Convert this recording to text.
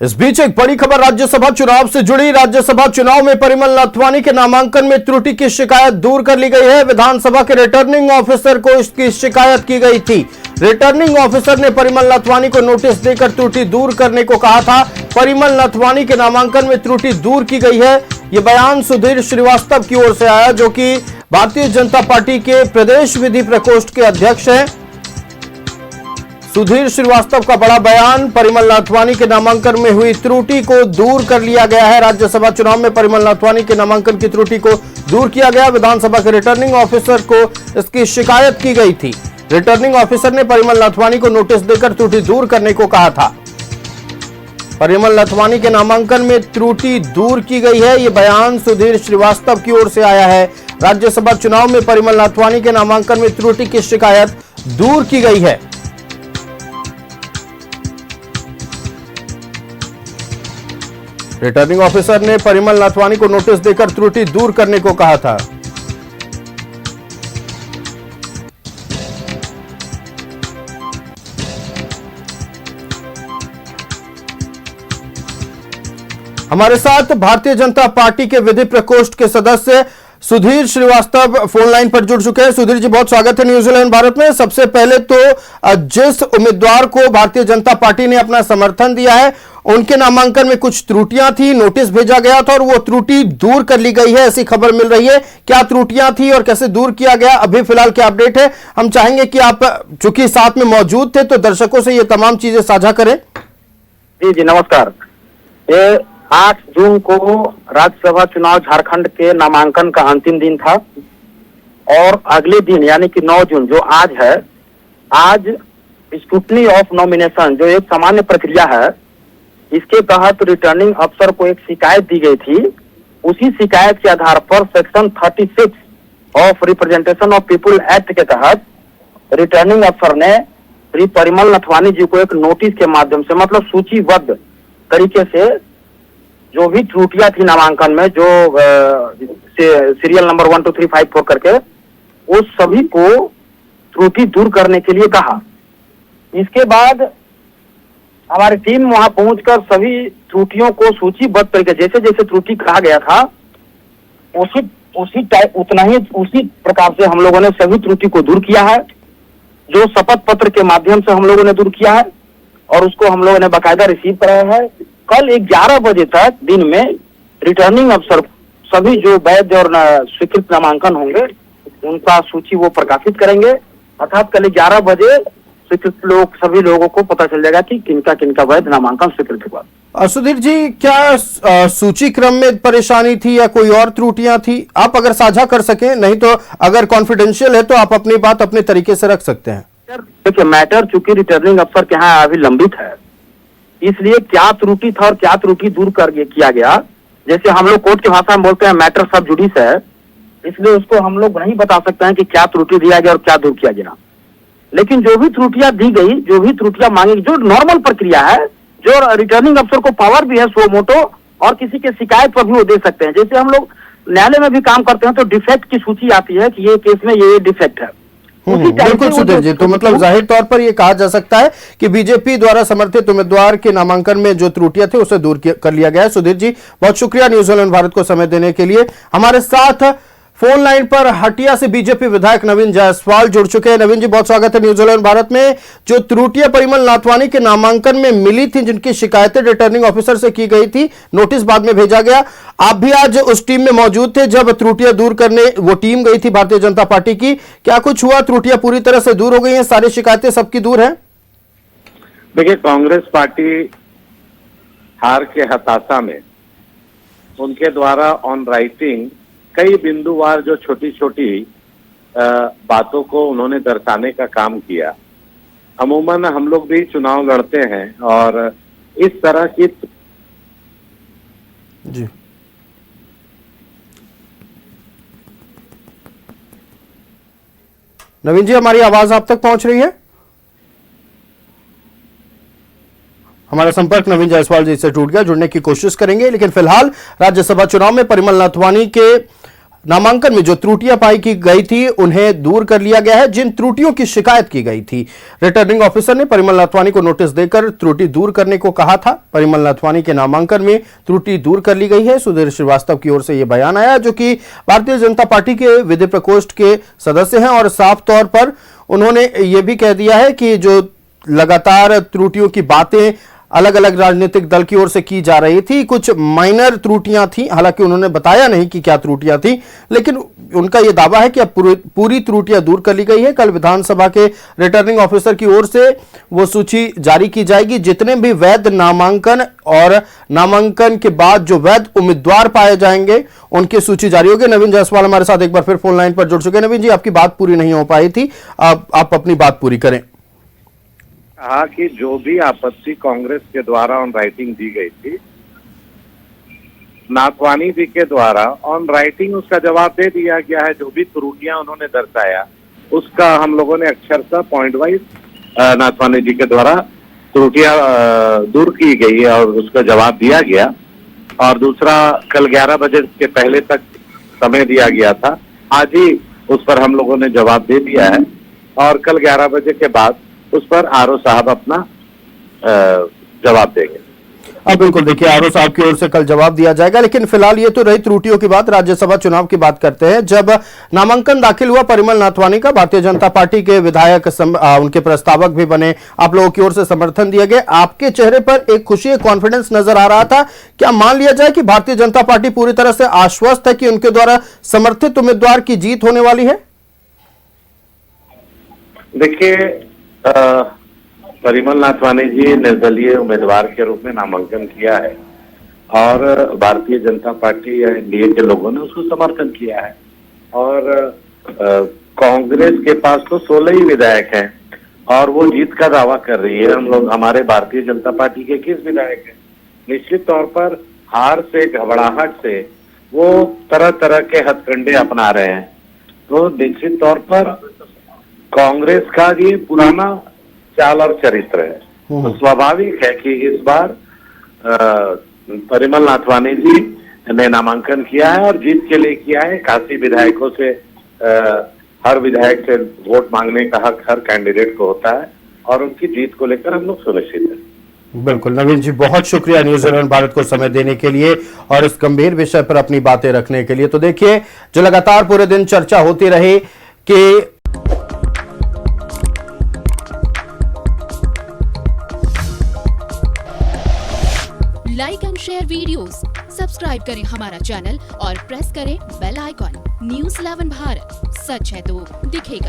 इस बीच एक बड़ी खबर राज्यसभा चुनाव से जुड़ी। राज्यसभा चुनाव में परिमल नाथवानी के नामांकन में त्रुटि की शिकायत दूर कर ली गई है। विधानसभा के रिटर्निंग ऑफिसर को इसकी शिकायत की गई थी। रिटर्निंग ऑफिसर ने परिमल नाथवानी को नोटिस देकर त्रुटि दूर करने को कहा था। परिमल नाथवानी के नामांकन में त्रुटि दूर की गई है। ये बयान सुधीर श्रीवास्तव की ओर से आया, जो कि भारतीय जनता पार्टी के प्रदेश विधि प्रकोष्ठ के अध्यक्ष हैं। सुधीर श्रीवास्तव का बड़ा बयान। परिमल नाथवानी के नामांकन में हुई त्रुटि को दूर कर लिया गया है। राज्यसभा चुनाव में परिमल नाथवानी के नामांकन की त्रुटि को दूर किया गया। विधानसभा के रिटर्निंग ऑफिसर को इसकी शिकायत की गई थी। रिटर्निंग ऑफिसर ने परिमल नाथवानी को नोटिस देकर त्रुटि दूर करने को कहा था। परिमल नाथवानी के नामांकन में त्रुटि दूर की गई है। यह बयान सुधीर श्रीवास्तव की ओर से आया है। राज्यसभा चुनाव में परिमल नाथवानी के नामांकन में त्रुटि की शिकायत दूर की गई है। रिटर्निंग ऑफिसर ने परिमल नाथवानी को नोटिस देकर त्रुटि दूर करने को कहा था। हमारे साथ भारतीय जनता पार्टी के विधि प्रकोष्ठ के सदस्य सुधीर श्रीवास्तव फोन लाइन पर जुड़ चुके हैं। सुधीर जी, बहुत स्वागत है न्यूजीलैंड भारत में। सबसे पहले तो जिस उम्मीदवार को भारतीय जनता पार्टी ने अपना समर्थन दिया है, उनके नामांकन में कुछ त्रुटियां थी, नोटिस भेजा गया था और वो त्रुटि दूर कर ली गई है, ऐसी खबर मिल रही है। क्या त्रुटियां थी और कैसे दूर किया गया, अभी फिलहाल क्या अपडेट है? हम चाहेंगे कि आप चूंकि साथ में मौजूद थे तो दर्शकों से ये तमाम चीजें साझा करें। जी नमस्कार। ये 8 जून को राज्यसभा चुनाव झारखंड के नामांकन का अंतिम दिन था और अगले दिन यानी कि 9 जून जो आज है, आज स्क्रूटनी ऑफ नॉमिनेशन जो एक सामान्य प्रक्रिया है, इसके तहत रिटर्निंग अफसर को एक शिकायत दी गई थी। उसी शिकायत के आधार पर section 36 of representation of people act के तहत रिटर्निंग अफसर ने श्री परिमल नाथवानी जी को एक नोटिस के माध्यम से, मतलब सूचीबद्ध तरीके से जो भी त्रुटियां थी नामांकन में, जो सीरियल नंबर 1 2 3 5 4 करके, उस सभी को त्रुटि दूर करने के लिए कहा। इसके बाद हमारी टीम वहां पहुंचकर सभी त्रुटियों को सूचीबद्ध तरीके, जैसे जैसे त्रुटि कहा गया था उसी प्रकार से हम लोगों ने सभी त्रुटि को दूर किया है, जो शपथ पत्र के माध्यम से हम लोगों ने दूर किया है और उसको हम लोगों ने बाकायदा रिसीव कराया है। कल 11 बजे तक दिन में रिटर्निंग अफसर सभी जो वैध और स्वीकृत नामांकन होंगे उनका सूची वो प्रकाशित करेंगे। अर्थात कल 11 बजे स्वीकृत लोग, सभी लोगों को पता चल जाएगा कि किनका किनका वैध नामांकन स्वीकृत हुआ। सुधीर जी, क्या सूची क्रम में परेशानी थी या कोई और त्रुटियां थी? आप अगर साझा कर सकें, नहीं तो अगर कॉन्फिडेंशियल है तो आप अपनी बात अपने तरीके से रख सकते हैं। देखिए, मैटर चूंकि रिटर्निंग अफसर के यहाँ अभी लंबित है, इसलिए क्या त्रुटि था और क्या त्रुटि दूर कर किया गया, जैसे हम लोग कोर्ट की भाषा में बोलते हैं मैटर सब जुडिस है, इसलिए उसको हम लोग नहीं बता सकते हैं कि क्या त्रुटि दिया गया और क्या दूर किया गया। लेकिन जो भी त्रुटियां दी गई, जो भी त्रुटियां मांगी, जो नॉर्मल प्रक्रिया है, जो रिटर्निंग अफसर को पावर भी है सो मोटो और किसी के शिकायत पर भी वो दे सकते हैं। जैसे हम लोग न्यायालय में भी काम करते हैं तो डिफेक्ट की सूची आती है कि ये केस में ये डिफेक्ट है। बिल्कुल सुधीर जी, तो मतलब जाहिर तौर पर यह कहा जा सकता है कि बीजेपी द्वारा समर्थित उम्मीदवार के नामांकन में जो त्रुटियां थी उसे दूर कर लिया गया है। सुधीर जी, बहुत शुक्रिया न्यूजीलैंड भारत को समय देने के लिए। हमारे साथ फोन लाइन पर हटिया से बीजेपी विधायक नवीन जायसवाल जुड़ चुके हैं। नवीन जी, बहुत स्वागत है न्यूजीलैंड भारत में। जो त्रुटियां परिमल नाथवानी के नामांकन में मिली थी, जिनकी शिकायतें रिटर्निंग ऑफिसर से की गई थी, नोटिस बाद में भेजा गया, आप भी आज उस टीम में मौजूद थे जब त्रुटियां दूर करने वो टीम गई थी भारतीय जनता पार्टी की। क्या कुछ हुआ? त्रुटियां पूरी तरह से दूर हो गई हैं? सारी शिकायतें सबकी दूर है? देखिए, कांग्रेस पार्टी हार के हताशा में उनके द्वारा ऑन राइटिंग कई बिंदुवार जो छोटी छोटी बातों को उन्होंने दर्शाने का काम किया। अमूमन हम लोग भी चुनाव लड़ते हैं और इस तरह की जी नवीन जी, हमारी आवाज आप तक पहुंच रही है? हमारा संपर्क नवीन जायसवाल जी से टूट गया, जुड़ने की कोशिश करेंगे। लेकिन फिलहाल राज्यसभा चुनाव में परिमल नाथवानी के नामांकन में जो त्रुटियां पाई की गई थी उन्हें दूर कर लिया गया है। जिन त्रुटियों की शिकायत की गई थी, रिटर्निंग ऑफिसर ने परिमल नाथवानी को नोटिस देकर त्रुटि दूर करने को कहा था। परिमल नाथवानी के नामांकन में त्रुटि दूर कर ली गई है। सुधीर श्रीवास्तव की ओर से यह बयान आया, जो कि भारतीय जनता पार्टी के विधि प्रकोष्ठ के सदस्य हैं, और साफ तौर पर उन्होंने ये भी कह दिया है कि जो लगातार त्रुटियों की बातें अलग अलग राजनीतिक दल की ओर से की जा रही थी, कुछ माइनर त्रुटियां थी। हालांकि उन्होंने बताया नहीं कि क्या त्रुटियां थी, लेकिन उनका यह दावा है कि अब पूरी त्रुटियां दूर कर ली गई है। कल विधानसभा के रिटर्निंग ऑफिसर की ओर से वो सूची जारी की जाएगी। जितने भी वैध नामांकन और नामांकन के बाद जो वैध उम्मीदवार पाए जाएंगे, उनकी सूची जारी होगी। नवीन जायसवाल हमारे साथ एक बार फिर फोन लाइन पर जुड़ चुके हैं। नवीन जी, आपकी बात पूरी नहीं हो पाई थी, आप अपनी बात पूरी करें। कहा कि जो भी आपत्ति कांग्रेस के द्वारा ऑन राइटिंग दी गई थी, नाथवानी जी के द्वारा ऑन राइटिंग उसका जवाब दे दिया गया है। जो भी त्रुटियां उन्होंने दर्शाया, उसका हम लोगों ने अक्षरशः पॉइंट वाइज नाथवानी जी के द्वारा त्रुटियां दूर की गई है और उसका जवाब दिया गया। और दूसरा, कल 11 बजे के पहले तक समय दिया गया था, आज ही उस पर हम लोगों ने जवाब दे दिया है। और कल 11 बजे के बाद उस पर आरओ साहब अपना जवाब देंगे। अब बिल्कुल देखिए, आरओ साहब की ओर से कल जवाब दिया जाएगा। लेकिन फिलहाल ये तो रही त्रुटियों की बात। राज्यसभा चुनाव की बात करते हैं। जब नामांकन दाखिल हुआ परिमल नाथवानी का, भारतीय जनता पार्टी के विधायक उनके प्रस्तावक भी बने, आप लोगों की ओर से समर्थन दिया गया। आपके चेहरे पर एक खुशी, एक कॉन्फिडेंस नजर आ रहा था। क्या मान लिया जाए कि भारतीय जनता पार्टी पूरी तरह से आश्वस्त है कि उनके द्वारा समर्थित उम्मीदवार की जीत होने वाली है? देखिए, परिमल नाथवानी जी निर्दलीय उम्मीदवार के रूप में नामांकन किया है और भारतीय जनता पार्टी या एनडीए के लोगों ने उसको समर्थन किया है। और कांग्रेस के पास तो 16 ही विधायक हैं और वो जीत का दावा कर रही है। हम लोग, हमारे भारतीय जनता पार्टी के 21 विधायक हैं। निश्चित तौर पर हार से, घबराहट से वो तरह तरह के हथकंडे अपना रहे हैं। तो निश्चित तौर पर कांग्रेस का ये पुराना चाल और चरित्र है। तो स्वाभाविक है कि इस बार परिमल नाथवानी जी ने नामांकन किया है और जीत के लिए किया है। 81 विधायकों से हर विधायक से वोट मांगने का हक हर कैंडिडेट को होता है और उनकी जीत को लेकर हम लोग सुनिश्चित हैं। बिल्कुल नवीन जी, बहुत शुक्रिया न्यूज़ 11 भारत को समय देने के लिए और इस गंभीर विषय पर अपनी बातें रखने के लिए। तो देखिए, जो लगातार पूरे दिन चर्चा होती रही कि like and share videos, subscribe करें हमारा चैनल और प्रेस करें बेल आइकॉन। न्यूज़ 11 भारत, सच है तो दिखेगा।